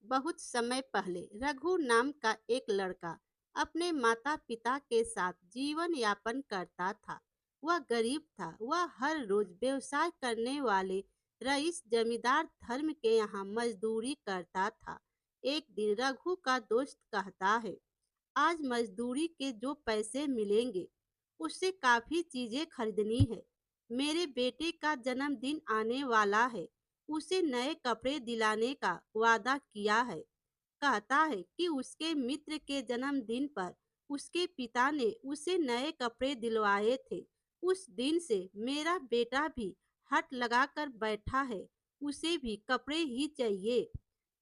बहुत समय पहले रघु नाम का एक लड़का अपने माता पिता के साथ जीवन यापन करता था। वह गरीब था। वह हर रोज व्यवसाय करने वाले रईस जमींदार धर्म के यहाँ मजदूरी करता था। एक दिन रघु का दोस्त कहता है, आज मजदूरी के जो पैसे मिलेंगे उससे काफी चीजें खरीदनी है। मेरे बेटे का जन्मदिन आने वाला है। उसे नए कपड़े दिलाने का वादा किया है। कहता है कि उसके मित्र के जन्मदिन पर उसके पिता ने उसे नए कपड़े दिलवाए थे। उस दिन से मेरा बेटा भी हट लगाकर बैठा है। उसे भी कपड़े ही चाहिए।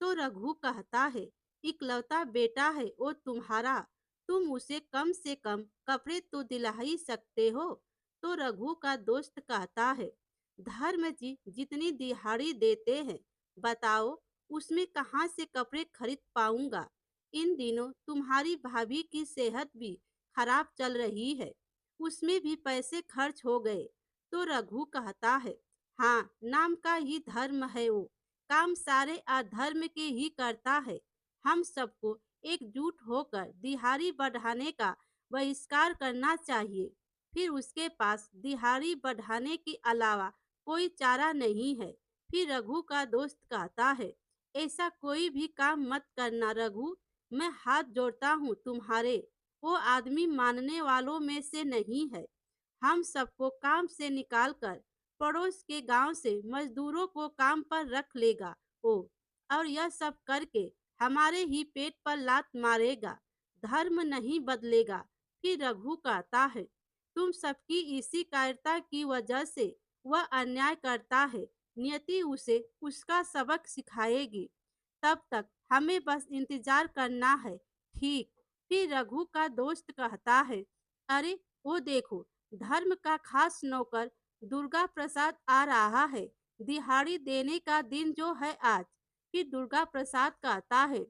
तो रघु कहता है, इकलौता बेटा है वो तुम्हारा, तुम उसे कम से कम कपड़े तो दिला ही सकते हो। तो रघु का दोस्त कहता है, धर्म जी जितनी दिहाड़ी देते हैं, बताओ उसमें कहाँ से कपड़े खरीद पाऊंगा। इन दिनों तुम्हारी भाभी की सेहत भी खराब चल रही है, उसमें भी पैसे खर्च हो गए। तो रघु कहता है, हाँ, नाम का ही धर्म है वो, काम सारे अधर्म के ही करता है। हम सबको एकजुट होकर दिहाड़ी बढ़ाने का बहिष्कार करना चाहिए। फिर उसके पास दिहाड़ी बढ़ाने के अलावा कोई चारा नहीं है। फिर रघु का दोस्त कहता है, ऐसा कोई भी काम मत करना रघु, मैं हाथ जोड़ता हूँ तुम्हारे। वो आदमी मानने वालों में से नहीं है। हम सबको काम से निकालकर पड़ोस के गांव से मजदूरों को काम पर रख लेगा वो, और यह सब करके हमारे ही पेट पर लात मारेगा। धर्म नहीं बदलेगा। फिर रघु कहता है, तुम सबकी इसी कायरता की वजह से वह अन्याय करता है। नियति उसे उसका सबक सिखाएगी। तब तक हमें बस इंतजार करना है। ठीक। फिर रघु का दोस्त कहता है, अरे वो देखो, धर्म का खास नौकर दुर्गा प्रसाद आ रहा है। दिहाड़ी देने का दिन जो है आज। फिर दुर्गा प्रसाद कहता है,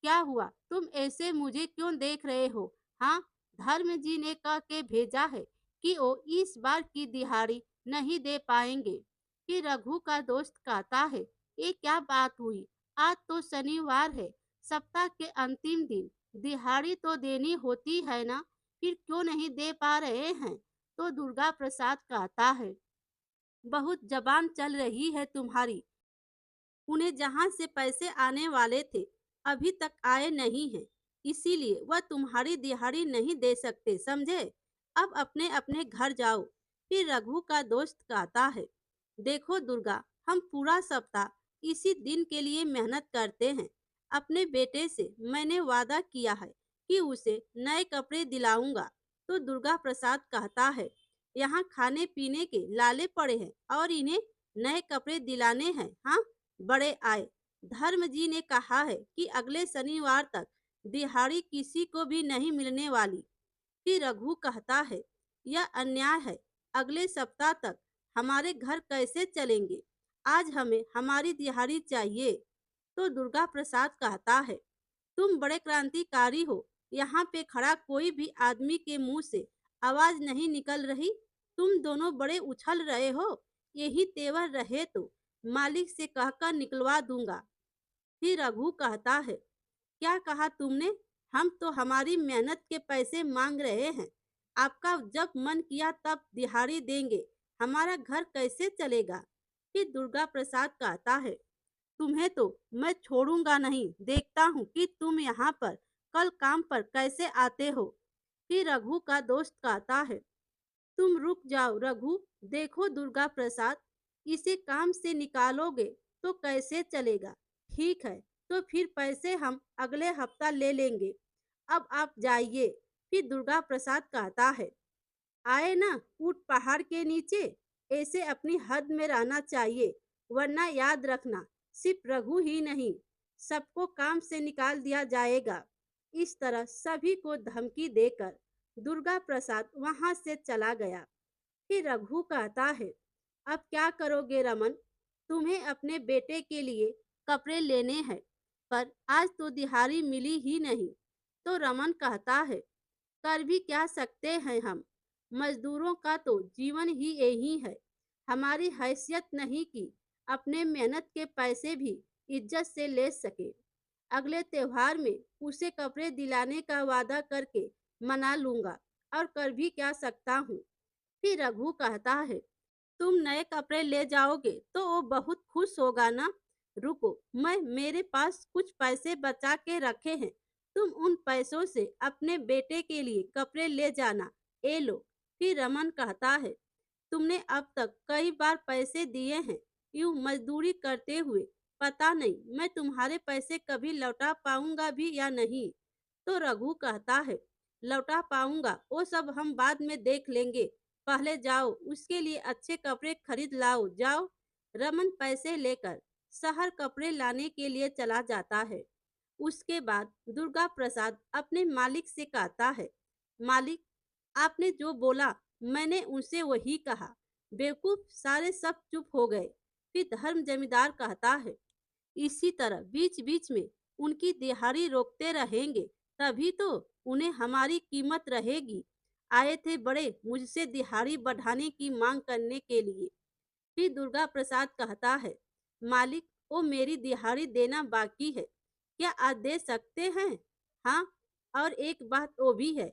क्या हुआ, तुम ऐसे मुझे क्यों देख रहे हो? हाँ, धर्म जी ने कह के भेजा है कि वो इस बार की दिहाड़ी नहीं दे पाएंगे। फिर रघु का दोस्त कहता है, ये क्या बात हुई? आज तो शनिवार है, सप्ताह के अंतिम दिन, दिहाड़ी तो देनी होती है ना, फिर क्यों नहीं दे पा रहे हैं? तो दुर्गा प्रसाद कहता है, बहुत जबान चल रही है तुम्हारी। उन्हें जहां से पैसे आने वाले थे अभी तक आए नहीं हैं, इसीलिए वह तुम्हारी दिहाड़ी नहीं दे सकते, समझे? अब अपने अपने घर जाओ। फिर रघु का दोस्त कहता है, देखो दुर्गा, हम पूरा सप्ताह इसी दिन के लिए मेहनत करते हैं। अपने बेटे से मैंने वादा किया है कि उसे नए कपड़े दिलाऊंगा। तो दुर्गा प्रसाद कहता है, यहाँ खाने पीने के लाले पड़े हैं और इन्हें नए कपड़े दिलाने हैं, हाँ? बड़े आए। धर्म जी ने कहा है कि अगले शनिवार तक दिहाड़ी किसी को भी नहीं मिलने वाली। फिर रघु कहता है, यह अन्याय है। अगले सप्ताह तक हमारे घर कैसे चलेंगे? आज हमें हमारी दिहाड़ी चाहिए। तो दुर्गा प्रसाद कहता है, तुम बड़े क्रांतिकारी हो। यहाँ पे खड़ा कोई भी आदमी के मुंह से आवाज नहीं निकल रही। तुम दोनों बड़े उछल रहे हो। यही तेवर रहे तो मालिक से कहकर निकलवा दूंगा। फिर रघु कहता है, क्या कहा तुमने? हम तो हमारी मेहनत के पैसे मांग रहे हैं। आपका जब मन किया तब दिहाड़ी देंगे। हमारा घर कैसे चलेगा? फिर दुर्गा प्रसाद कहता है, तुम्हें तो मैं छोड़ूंगा नहीं। देखता हूँ कि तुम यहाँ पर कल काम पर कैसे आते हो। फिर रघु का दोस्त कहता है, तुम रुक जाओ रघु, देखो दुर्गा प्रसाद, इसे काम से निकालोगे तो कैसे चलेगा? ठीक है, तो फिर पैसे हम अगले हफ्ता ले लेंगे। अब आप जाइए। फिर दुर्गा प्रसाद कहता है, आए ना ऊट पहाड़ के नीचे, ऐसे अपनी हद में रहना चाहिए, वरना याद रखना, सिर्फ रघु ही नहीं, सबको काम से निकाल दिया जाएगा। इस तरह सभी को धमकी देकर दुर्गा प्रसाद वहां से चला गया। फिर रघु कहता है, अब क्या करोगे रमन? तुम्हें अपने बेटे के लिए कपड़े लेने हैं, पर आज तो दिहाड़ी मिली ही नहीं। तो रमन कहता है, कर भी क्या सकते हैं हम? मजदूरों का तो जीवन ही यही है। हमारी हैसियत नहीं कि अपने मेहनत के पैसे भी इज्जत से ले सके। अगले त्योहार में उसे कपड़े दिलाने का वादा करके मना लूंगा, और कर भी क्या सकता हूँ। फिर रघु कहता है, तुम नए कपड़े ले जाओगे तो वो बहुत खुश होगा ना। रुको, मैं मेरे पास कुछ पैसे बचा के रखे हैं, तुम उन पैसों से अपने बेटे के लिए कपड़े ले जाना। ए लो। फिर रमन कहता है, तुमने अब तक कई बार पैसे दिए हैं, यूं मजदूरी करते हुए। पता नहीं मैं तुम्हारे पैसे कभी लौटा पाऊंगा भी या नहीं। तो रघु कहता है, लौटा पाऊंगा वो सब हम बाद में देख लेंगे, पहले जाओ उसके लिए अच्छे कपड़े खरीद लाओ, जाओ। रमन पैसे लेकर शहर कपड़े लाने के लिए चला जाता है। उसके बाद दुर्गा प्रसाद अपने मालिक से कहता है, मालिक, आपने जो बोला मैंने उनसे वही कहा। बेवकूफ, सारे सब चुप हो गए। फिर धर्म जमींदार कहता है, इसी तरह बीच बीच में उनकी दिहाड़ी रोकते रहेंगे, तभी तो उन्हें हमारी कीमत रहेगी। आए थे बड़े मुझसे दिहाड़ी बढ़ाने की मांग करने के लिए। फिर दुर्गा प्रसाद कहता है, मालिक, वो मेरी दिहाड़ी देना बाकी है, क्या आज दे सकते हैं? हाँ, और एक बात वो भी है,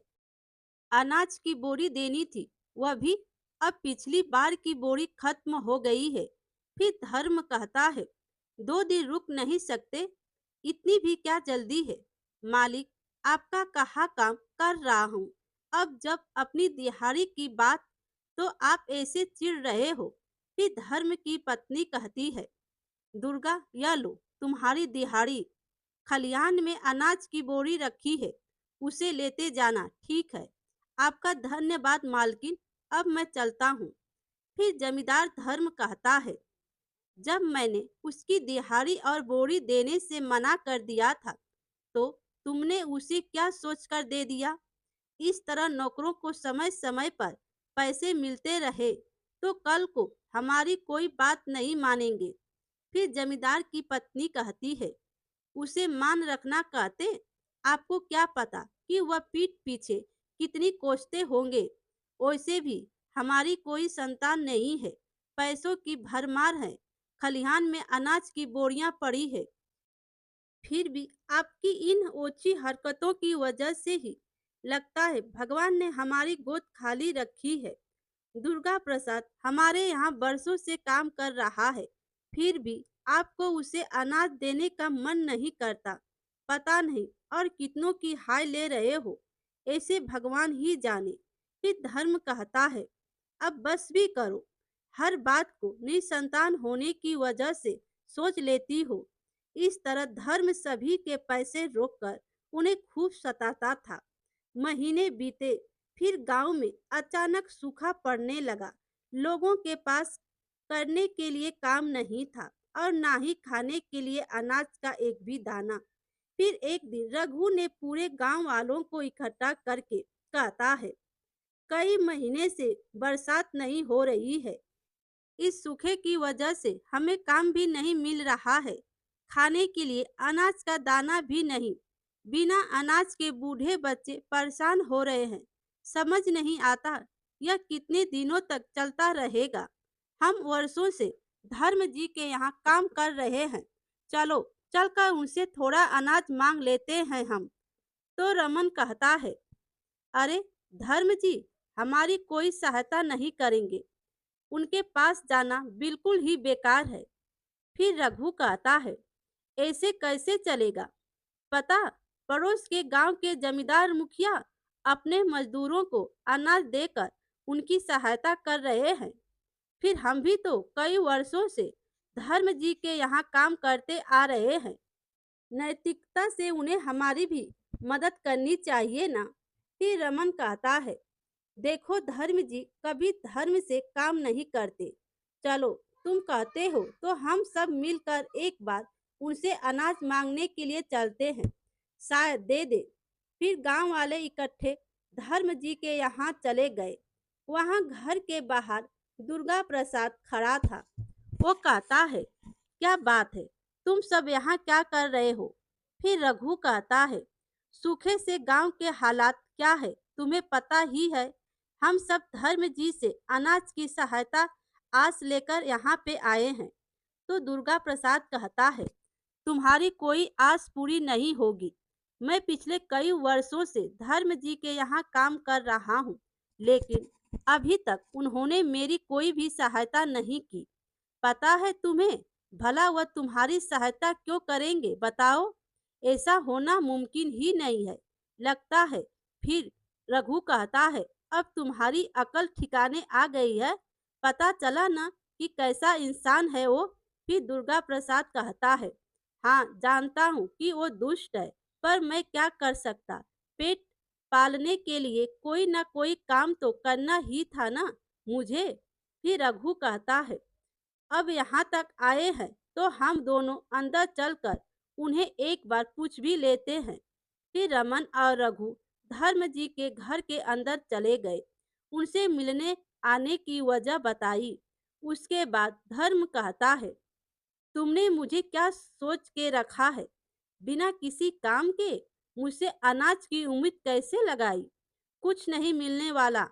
अनाज की बोरी देनी थी, वह भी अब पिछली बार की बोरी खत्म हो गई है। फिर धर्म कहता है, 2 दिन रुक नहीं सकते? इतनी भी क्या जल्दी है? मालिक, आपका कहा काम कर रहा हूँ, अब जब अपनी दिहाड़ी की बात तो आप ऐसे चिढ़ रहे हो। फिर धर्म की पत्नी कहती है, दुर्गा, यह लो तुम्हारी दिहाड़ी, खलिहान में अनाज की बोरी रखी है, उसे लेते जाना। ठीक है, आपका धन्यवाद मालकिन, अब मैं चलता हूँ। फिर जमींदार धर्म कहता है, जब मैंने उसकी दिहाड़ी और बोरी देने से मना कर दिया था, तो तुमने उसे क्या सोचकर दे दिया? इस तरह नौकरों को समय समय पर पैसे मिलते रहे तो कल को हमारी कोई बात नहीं मानेंगे। फिर जमींदार की पत्नी कहती है, उसे मान रखना कहते, आपको क्या पता कि वह पीठ पीछे कितनी कोसते होंगे। वैसे भी हमारी कोई संतान नहीं है, पैसों की भरमार है, खलिहान में अनाज की बोरियां पड़ी है। फिर भी आपकी इन ओछी हरकतों की वजह से ही लगता है भगवान ने हमारी गोद खाली रखी है। दुर्गा प्रसाद हमारे यहाँ बरसों से काम कर रहा है, फिर भी आपको उसे अनाज देने का मन नहीं करता। पता नहीं और कितनों की हाय ले रहे हो, ऐसे भगवान ही जाने। फिर धर्म कहता है, अब बस भी करो, हर बात को निसंतान होने की वजह से सोच लेती हो। इस तरह धर्म सभी के पैसे रोककर उन्हें खूब सताता था। महीने बीते, फिर गांव में अचानक सूखा पड़ने लगा। लोगों के पास करने के लिए काम नहीं था और ना ही खाने के लिए अनाज का एक भी दाना। फिर एक दिन रघु ने पूरे गांव वालों को इकट्ठा करके कहता है, कई महीने से बरसात नहीं हो रही है, इस सूखे की वजह से हमें काम भी नहीं मिल रहा है, खाने के लिए अनाज का दाना भी नहीं। बिना अनाज के बूढ़े बच्चे परेशान हो रहे हैं। समझ नहीं आता यह कितने दिनों तक चलता रहेगा। हम वर्षों से धर्म जी के यहाँ काम कर रहे हैं, चलो चलकर उनसे थोड़ा अनाज मांग लेते हैं हम। तो रमन कहता है, अरे धर्म जी हमारी कोई सहायता नहीं करेंगे, उनके पास जाना बिल्कुल ही बेकार है। फिर रघु कहता है, ऐसे कैसे चलेगा? पता, पड़ोस के गांव के जमींदार मुखिया अपने मजदूरों को अनाज देकर उनकी सहायता कर रहे हैं। फिर हम भी तो कई वर्षों से धर्म जी के यहाँ काम करते आ रहे हैं, नैतिकता से उन्हें हमारी भी मदद करनी चाहिए ना। फिर रमन कहता है, देखो धर्म जी कभी धर्म से काम नहीं करते, चलो तुम कहते हो तो हम सब मिलकर एक बार उनसे अनाज मांगने के लिए चलते हैं, शायद दे दे। फिर गांव वाले इकट्ठे धर्म जी के यहाँ चले गए। वहां घर के बाहर दुर्गा प्रसाद खड़ा था। वो कहता है, क्या बात है, तुम सब यहाँ क्या कर रहे हो? फिर रघु कहता है, सूखे से गांव के हालात क्या है तुम्हें पता ही है, हम सब धर्म जी से अनाज की सहायता आस लेकर यहाँ पे आए हैं। तो दुर्गा प्रसाद कहता है, तुम्हारी कोई आस पूरी नहीं होगी। मैं पिछले कई वर्षों से धर्म जी के यहाँ काम कर रहा हूँ, लेकिन अभी तक उन्होंने मेरी कोई भी सहायता नहीं की। पता है तुम्हें, भला वह तुम्हारी सहायता क्यों करेंगे बताओ? ऐसा होना मुमकिन ही नहीं है। लगता है फिर रघु कहता है, अब तुम्हारी अकल ठिकाने आ गई है। पता चला ना कि कैसा इंसान है वो। फिर दुर्गा प्रसाद कहता है, हाँ जानता हूँ कि वो दुष्ट है, पर मैं क्या कर सकता। पेट पालने के लिए कोई ना कोई काम तो करना ही था ना मुझे। फिर रघु कहता है, अब यहाँ तक आए हैं तो हम दोनों अंदर चलकर उन्हें एक बार पूछ भी लेते हैं। फिर रमन और रघु धर्म जी के घर के अंदर चले गए, उनसे मिलने आने की वजह बताई। उसके बाद धर्म कहता है, तुमने मुझे क्या सोच के रखा है? बिना किसी काम के मुझसे अनाज की उम्मीद कैसे लगाई? कुछ नहीं मिलने वाला।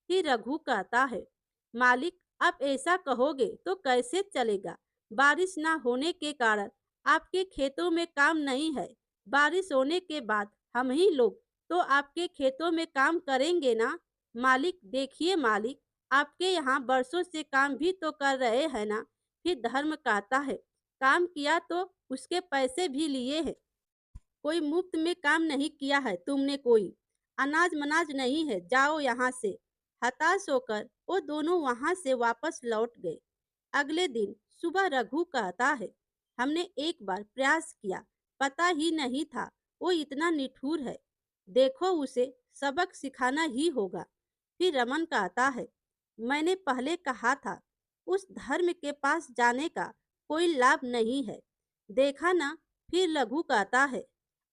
फिर रघु कहता है, मालिक आप ऐसा कहोगे तो कैसे चलेगा? बारिश ना होने के कारण आपके खेतों में काम नहीं है। बारिश होने के बाद हम ही लोग तो आपके खेतों में काम करेंगे ना। मालिक देखिए मालिक, आपके यहाँ बरसों से काम भी तो कर रहे हैं ना। फिर धर्म कहता है, काम किया तो उसके पैसे भी लिए हैं। कोई मुफ्त में काम नहीं किया है तुमने कोई। अनाज मनाज नहीं है, जाओ यहाँ से। हताश होकर वो दोनों वहां से वापस लौट गए। अगले दिन सुबह रघु कहता है, हमने एक बार प्रयास किया, पता ही नहीं था वो इतना निठुर है। देखो उसे सबक सिखाना ही होगा। फिर रमन कहता है, मैंने पहले कहा था उस धर्म के पास जाने का कोई लाभ नहीं है। देखा ना। फिर लघु कहता है,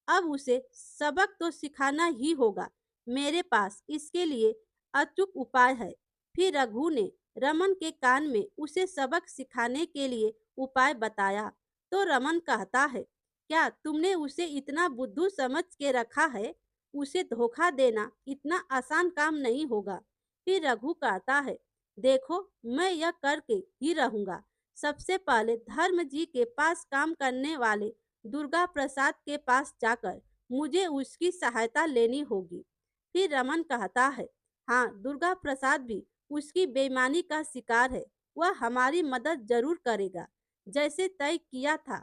अब उसे सबक तो सिखाना ही होगा। मेरे पास इसके लिए अचूक उपाय है। फिर रघु ने रमन के कान में उसे सबक सिखाने के लिए उपाय बताया। तो रमन कहता है, क्या तुमने उसे इतना बुद्धू समझ के रखा है? उसे धोखा देना इतना आसान काम नहीं होगा। फिर रघु कहता है, देखो मैं यह करके ही रहूंगा। सबसे पहले धर्म जी के पास काम करने वाले दुर्गा प्रसाद के पास जाकर मुझे उसकी सहायता लेनी होगी। फिर रमन कहता है, हाँ दुर्गा प्रसाद भी उसकी बेईमानी का शिकार है। वह हमारी मदद जरूर करेगा, जैसे तय किया था।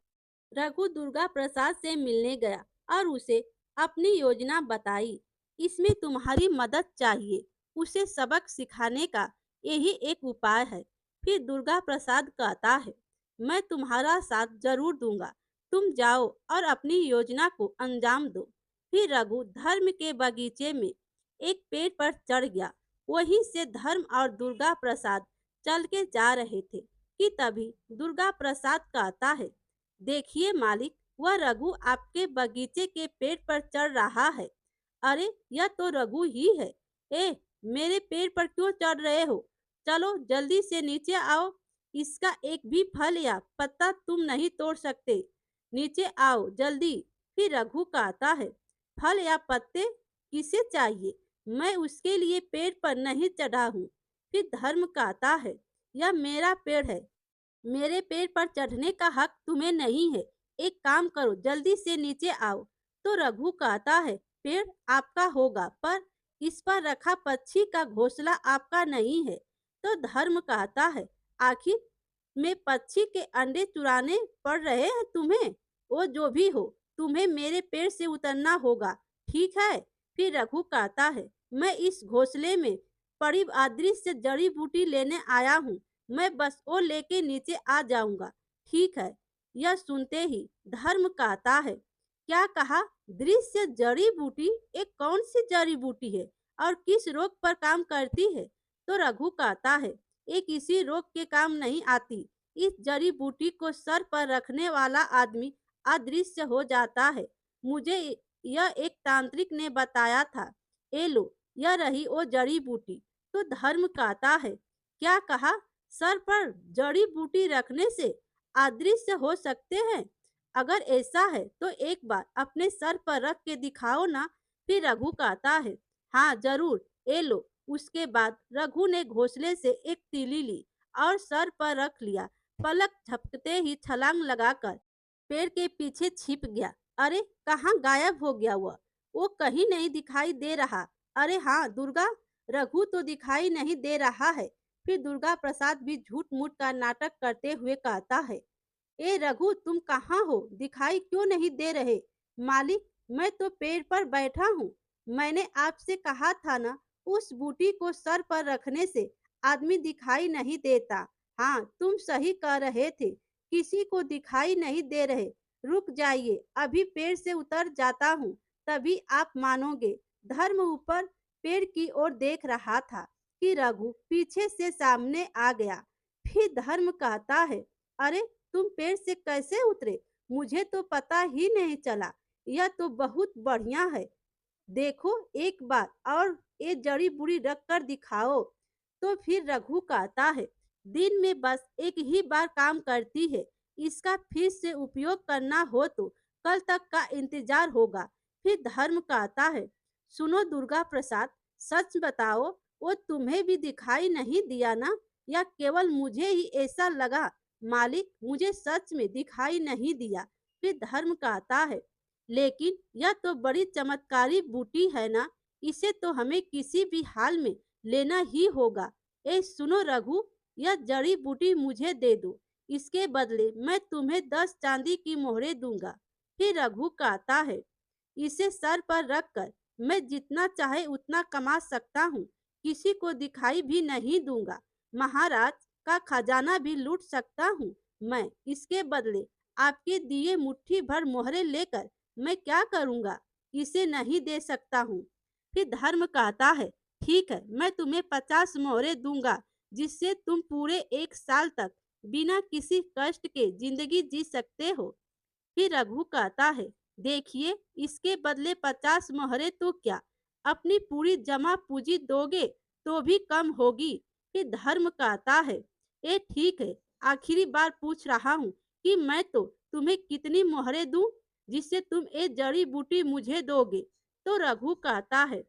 रघु दुर्गा प्रसाद से मिलने गया और उसे अपनी योजना बताई। इसमें तुम्हारी मदद चाहिए, उसे सबक सिखाने का यही एक उपाय है। फिर दुर्गा प्रसाद कहता है, मैं तुम्हारा साथ जरूर दूंगा। तुम जाओ और अपनी योजना को अंजाम दो। फिर रघु धर्म के बगीचे में एक पेड़ पर चढ़ गया। वहीं से धर्म और दुर्गा प्रसाद चल के जा रहे थे कि तभी दुर्गा प्रसाद कहता है, देखिए मालिक, वह रघु आपके बगीचे के पेड़ पर चढ़ रहा है। अरे यह तो रघु ही है। ए, मेरे पेड़ पर क्यों चढ़ रहे हो? चलो जल्दी से नीचे आओ। इसका एक भी फल या पत्ता तुम नहीं तोड़ सकते। नीचे आओ जल्दी। फिर रघु कहता है, फल या पत्ते किसे चाहिए? मैं उसके लिए पेड़ पर नहीं चढ़ा हूँ। फिर धर्म कहता है, यह मेरा पेड़ है, मेरे पेड़ पर चढ़ने का हक तुम्हें नहीं है। एक काम करो, जल्दी से नीचे आओ। तो रघु कहता है, पेड़ आपका होगा, पर इस पर रखा पक्षी का घोंसला आपका नहीं है। तो धर्म कहता है, आखिर में पक्षी के अंडे चुराने पड़ रहे हैं तुम्हें? वो जो भी हो, तुम्हें मेरे पेड़ से उतरना होगा, ठीक है? फिर रघु कहता है, मैं इस घोंसले में पड़ी अदृश्य जड़ी बूटी लेने आया हूँ। मैं बस वो लेके नीचे आ जाऊंगा, ठीक है? यह सुनते ही धर्म कहता है, क्या कहा? दृश्य जड़ी बूटी? एक कौन सी जड़ी बूटी है और किस रोग पर काम करती है? तो रघु कहता है, ये किसी रोग के काम नहीं आती। इस जड़ी बूटी को सर पर रखने वाला आदमी अदृश्य हो जाता है। मुझे यह एक तांत्रिक ने बताया था। ए लो, यह रही वो जड़ी बूटी। तो धर्म कहता है, क्या कहा? सर पर जड़ी बूटी रखने से अदृश्य हो सकते हैं? अगर ऐसा है तो एक बार अपने सर पर रख के दिखाओ ना। फिर रघु कहता है, हाँ जरूर, ए लो। उसके बाद रघु ने घोंसले से एक तीली ली और सर पर रख लिया। पलक झपकते ही छलांग लगाकर पेड़ के पीछे छिप गया। अरे कहाँ गायब हो गया वह? वो कहीं नहीं दिखाई दे रहा। अरे हाँ दुर्गा, रघु तो दिखाई नहीं दे रहा है। फिर दुर्गा प्रसाद भी झूठ मूठ का नाटक करते हुए कहता है, ए रघु तुम कहाँ हो? दिखाई क्यों नहीं दे रहे? मालिक, मैं तो पेड़ पर बैठा हूँ। मैंने आपसे कहा था ना, उस बूटी को सर पर रखने से आदमी दिखाई नहीं देता। हाँ, तुम सही कह रहे थे। किसी को दिखाई नहीं दे रहे। रुक जाइए, अभी पेड़ से उतर जाता हूँ, तभी आप मानोगे। धर्म ऊपर पेड़ की ओर देख रहा था कि रघु पीछे से सामने आ गया। फिर धर्म कहता है, अरे तुम पेड़ से कैसे उतरे? मुझे तो पता ही नहीं चला। यह तो बहुत बढ़िया है। देखो एक बार और ये जड़ी बूटी रख कर दिखाओ। तो फिर रघु कहता है, दिन में बस एक ही बार काम करती है। इसका फिर से उपयोग करना हो तो कल तक का इंतजार होगा। फिर धर्म कहता है, सुनो दुर्गा प्रसाद, सच बताओ, वो तुम्हें भी दिखाई नहीं दिया ना, या केवल मुझे ही ऐसा लगा? मालिक, मुझे सच में दिखाई नहीं दिया। फिर धर्म कहता है, लेकिन यह तो बड़ी चमत्कारी बूटी है ना, इसे तो हमें किसी भी हाल में लेना ही होगा। ए सुनो रघु, यह जड़ी बूटी मुझे दे दो। इसके बदले मैं तुम्हें 10 चांदी की मोहरें दूंगा। फिर रघु कहता है, इसे सर पर रखकर मैं जितना चाहे उतना कमा सकता हूँ। किसी को दिखाई भी नहीं दूंगा। महाराज का खजाना भी लूट सकता हूँ मैं। इसके बदले आपके दिए मुट्ठी भर मोहरें लेकर मैं क्या करूँगा? इसे नहीं दे सकता हूँ। फिर धर्म कहता है, ठीक है, मैं तुम्हें 50 मोहरें दूंगा, जिससे तुम पूरे 1 साल तक बिना किसी कष्ट के जिंदगी जी सकते हो। फिर रघु कहता है, देखिए, इसके बदले 50 मोहरें तो क्या, अपनी पूरी जमा पूंजी दोगे तो भी कम होगी। फिर धर्म कहता है, ये ठीक है, आखिरी बार पूछ रहा हूँ कि मैं तो तुम्हें कितनी मोहरें दूं, जिससे तुम ये जड़ी बूटी मुझे दोगे? तो रघु कहता है,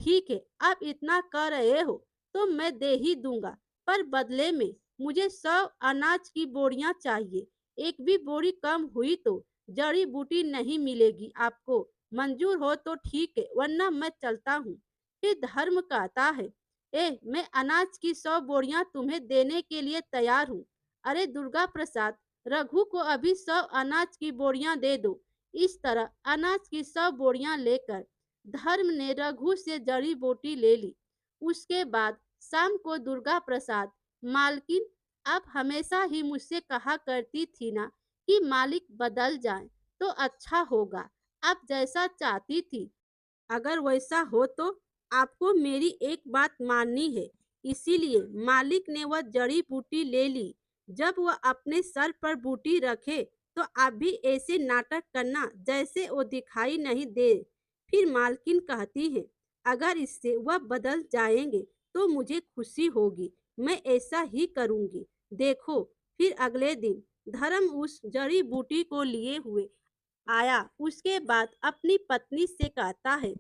ठीक है, आप इतना कह रहे हो तो मैं दे ही दूंगा, पर बदले में मुझे 100 अनाज की बोरियां चाहिए। एक भी बोरी कम हुई तो जड़ी बूटी नहीं मिलेगी आपको। मंजूर हो तो ठीक है, वरना मैं चलता हूँ। फिर धर्म कहता है, मैं अनाज की 100 बोरियां तुम्हें देने के लिए तैयार हूँ। अरे दुर्गा प्रसाद, रघु को अभी 100 अनाज की बोरियां दे दो। इस तरह अनाज की 100 बोरियां लेकर धर्म ने रघु से जड़ी बूटी ले ली। उसके बाद शाम को दुर्गा प्रसाद, मालकिन, आप हमेशा ही मुझसे कहा करती थी ना कि मालिक बदल जाए तो अच्छा होगा। आप जैसा चाहती थी, अगर वैसा हो तो आपको मेरी एक बात माननी है। इसीलिए मालिक ने वह जड़ी बूटी ले ली। जब वह अपने सर पर बूटी रखे तो आप भी ऐसे नाटक करना जैसे वो दिखाई नहीं दे। फिर मालकिन कहती है, अगर इससे वह बदल जाएंगे तो मुझे खुशी होगी। मैं ऐसा ही करूंगी। देखो, फिर अगले दिन धर्म उस जड़ी बूटी को लिए हुए आया। उसके बाद अपनी पत्नी से कहता है,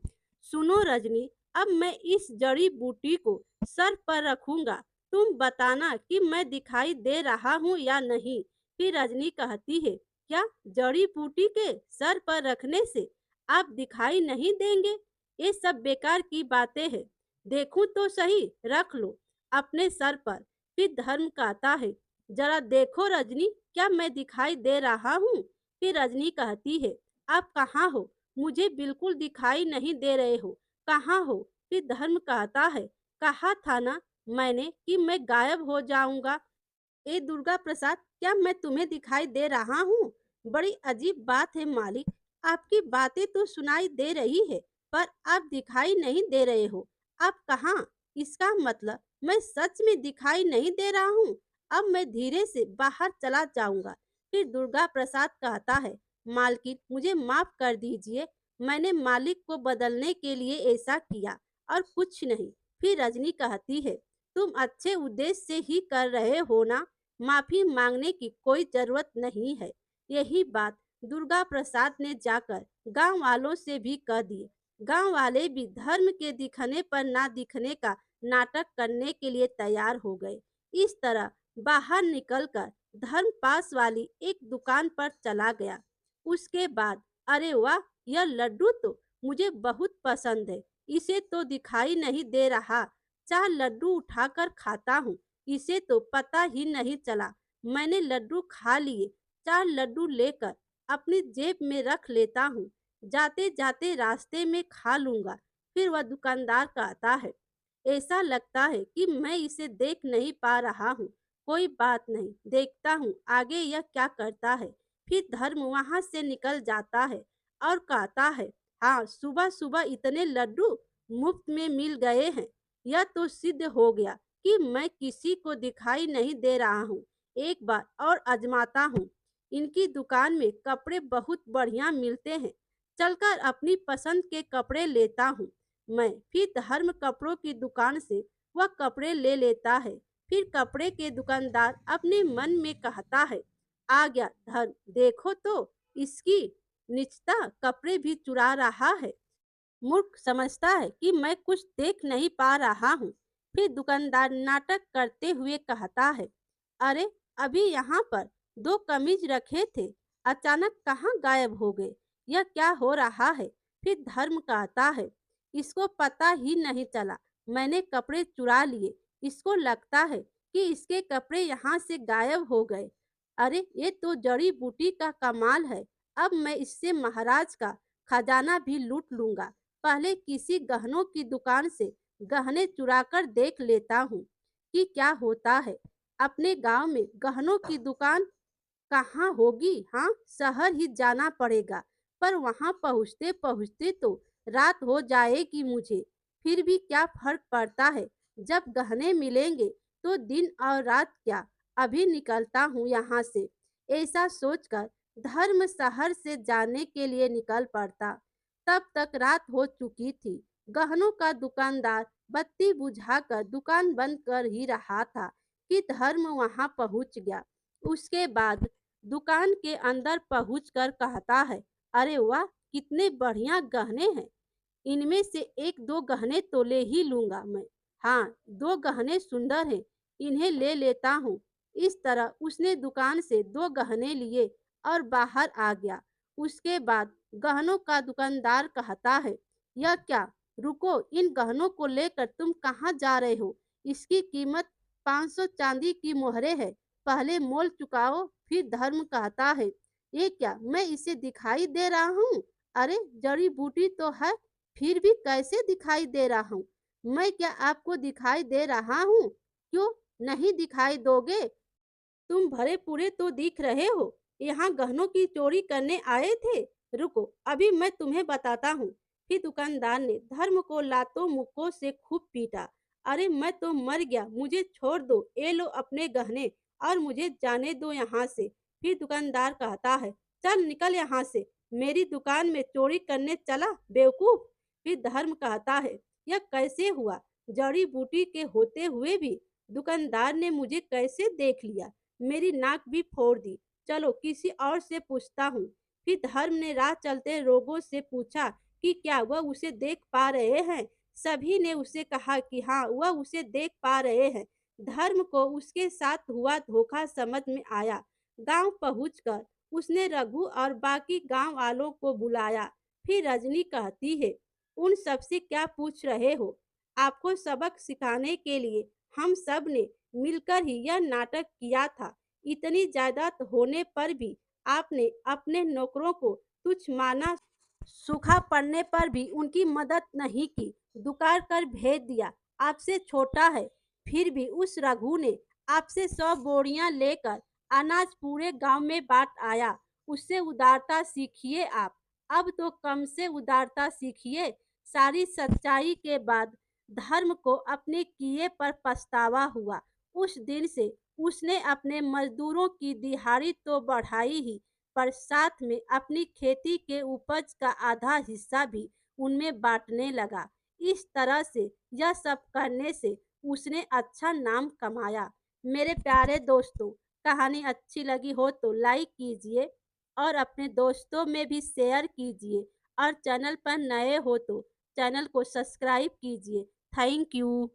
सुनो रजनी, अब मैं इस जड़ी बूटी को सर पर रखूंगा। तुम बताना कि मैं दिखाई दे रहा हूँ या नहीं। फिर रजनी कहती है, क्या जड़ी बूटी के सर पर रखने से आप दिखाई नहीं देंगे? ये सब बेकार की बातें हैं। देखूं तो सही, रख लो अपने सर पर। फिर धर्म कहता है, जरा देखो रजनी, क्या मैं दिखाई दे रहा हूँ? फिर रजनी कहती है, आप कहाँ हो? मुझे बिल्कुल दिखाई नहीं दे रहे हो। कहाँ हो? फिर धर्म कहता है, कहा था ना मैंने कि मैं गायब हो जाऊंगा। ए दुर्गा प्रसाद, क्या मैं तुम्हें दिखाई दे रहा हूँ? बड़ी अजीब बात है मालिक, आपकी बातें तो सुनाई दे रही है, पर आप दिखाई नहीं दे रहे हो। आप कहाँ? इसका मतलब मैं सच में दिखाई नहीं दे रहा हूँ। अब मैं धीरे से बाहर चला जाऊंगा। फिर दुर्गा प्रसाद कहता है, मालकिन, मुझे माफ कर दीजिए। मैंने मालिक को बदलने के लिए ऐसा किया और कुछ नहीं। फिर रजनी कहती है, तुम अच्छे उद्देश्य से ही कर रहे हो ना, माफी मांगने की कोई जरूरत नहीं है। यही बात दुर्गा प्रसाद ने जाकर गांव वालों से भी कह दी। गांव वाले भी धर्म के दिखने पर ना दिखने का नाटक करने के लिए तैयार हो गए। इस तरह बाहर निकलकर धर्म पास वाली एक दुकान पर चला गया। उसके बाद अरे वाह, यह लड्डू तो मुझे बहुत पसंद है, इसे तो दिखाई नहीं दे रहा। 4 लड्डू उठाकर खाता हूँ, इसे तो पता ही नहीं चला। मैंने लड्डू खा लिए। 4 लड्डू लेकर अपनी जेब में रख लेता हूँ। जाते-जाते रास्ते में खा लूँगा। फिर वह दुकानदार कहता है, ऐसा लगता है कि मैं इसे देख नहीं पा रहा हूँ। कोई बात नहीं, देखता हूँ आगे यह क्या करता है। फिर धर्म वहाँ से निकल जाता है और कहता है, हाँ, सुबह-सुबह इतने लड्डू मुफ्त में मिल गए हैं। यह तो सिद्ध हो गया कि मैं किसी को दिखाई नहीं दे रहा हूँ। एक बार और आजमाता हूँ। इनकी दुकान में कपड़े बहुत बढ़िया मिलते हैं। चलकर अपनी पसंद के कपड़े लेता हूँ। मैं फिर धर्म कपड़ों की दुकान से वह कपड़े ले लेता है। फिर कपड़े के दुकानदार अपने मन में कहता है, आ गया धर्म, देखो तो इसकी निचता कपड़े भी चुरा रहा है। मूर्ख समझता है कि मैं कुछ देख नहीं पा रहा हूँ। फिर दुकानदार नाटक करते हुए कहता है, अरे अभी यहाँ पर 2 कमीज रखे थे, अचानक कहाँ गायब हो गए? यह क्या हो रहा है? फिर धर्म कहता है, इसको पता ही नहीं चला, मैंने कपड़े चुरा लिए। इसको लगता है कि इसके कपड़े यहाँ से गायब हो गए। अरे ये तो जड़ी बूटी का कमाल है। अब मैं इससे महाराज का खजाना भी लूट लूंगा। पहले किसी गहनों की दुकान से गहने चुराकर देख लेता हूँ कि क्या होता है। अपने गांव में गहनों की दुकान कहाँ होगी? हाँ, शहर ही जाना पड़ेगा। पर वहाँ पहुँचते पहुँचते तो रात हो जाएगी मुझे। फिर भी क्या फर्क पड़ता है, जब गहने मिलेंगे तो दिन और रात क्या, अभी निकलता हूँ यहाँ से। ऐसा सोचकर धर्म शहर से जाने के लिए निकल पड़ता। तब तक रात हो चुकी थी। गहनों का दुकानदार बत्ती बुझाकर दुकान बंद कर ही रहा था कि धर्म वहां पहुंच गया। उसके बाद दुकान के अंदर पहुंचकर कहता है, अरे वाह, कितने बढ़िया गहने हैं। इनमें से 1-2 गहने तो ले ही लूँगा मैं। हाँ, 2 गहने सुंदर हैं, इन्हें ले लेता हूँ। इस तरह उसने दुकान से 2 गहने लिए और बाहर आ गया। उसके बाद गहनों का दुकानदार कहता है, यह क्या? रुको, इन गहनों को लेकर तुम कहाँ जा रहे हो? इसकी कीमत 500 चांदी की मोहरें है, पहले मोल चुकाओ। फिर धर्म कहता है, ये क्या, मैं इसे दिखाई दे रहा हूँ? अरे जड़ी बूटी तो है, फिर भी कैसे दिखाई दे रहा हूँ? मैं क्या आपको दिखाई दे रहा हूँ? क्यों नहीं दिखाई दोगे? तुम भरे पूरे तो दिख रहे हो। यहाँ गहनों की चोरी करने आए थे? रुको, अभी मैं तुम्हें बताता हूँ। फिर दुकानदार ने धर्म को लातों मुक्कों से खूब पीटा। अरे मैं तो मर गया, मुझे छोड़ दो, ये लो अपने गहने और मुझे जाने दो यहाँ से। फिर दुकानदार कहता है, चल निकल यहाँ से, मेरी दुकान में चोरी करने चला बेवकूफ। फिर धर्म कहता है, यह कैसे हुआ? जड़ी बूटी के होते हुए भी दुकानदार ने मुझे कैसे देख लिया? मेरी नाक भी फोड़ दी। चलो किसी और से पूछता हूँ। फिर धर्म ने राह चलते लोगों से पूछा कि क्या वह उसे देख पा रहे हैं। सभी ने उसे कहा कि हाँ, वह उसे देख पा रहे हैं। धर्म को उसके साथ हुआ धोखा समझ में आया। गांव पहुंचकर उसने रघु और बाकी गांव वालों को बुलाया। फिर रजनी कहती है, उन सबसे क्या पूछ रहे हो? आपको सबक सिखाने के लिए हम सब ने मिलकर ही यह नाटक किया था। इतनी जायदाद होने पर भी आपने अपने नौकरों को तुच्छ माना, सूखा पड़ने पर भी उनकी मदद नहीं की, दुकार कर भेज दिया। आपसे छोटा है, फिर भी उस रघु ने आपसे 100 बोरियां लेकर अनाज पूरे गांव में बांट आया। उससे उदारता सीखिए आप। अब तो कम से उदारता सीखिए। सारी सच्चाई के बाद धर्म को अपने किए पर पछतावा हुआ। उस दिन से उसने अपने मजदूरों की दिहाड़ी तो बढ़ाई ही, पर साथ में अपनी खेती के उपज का आधा हिस्सा भी उनमें बांटने लगा। इस तरह से यह सब करने से उसने अच्छा नाम कमाया। मेरे प्यारे दोस्तों, कहानी अच्छी लगी हो तो लाइक कीजिए और अपने दोस्तों में भी शेयर कीजिए और चैनल पर नए हो तो चैनल को सब्सक्राइब कीजिए। Thank you.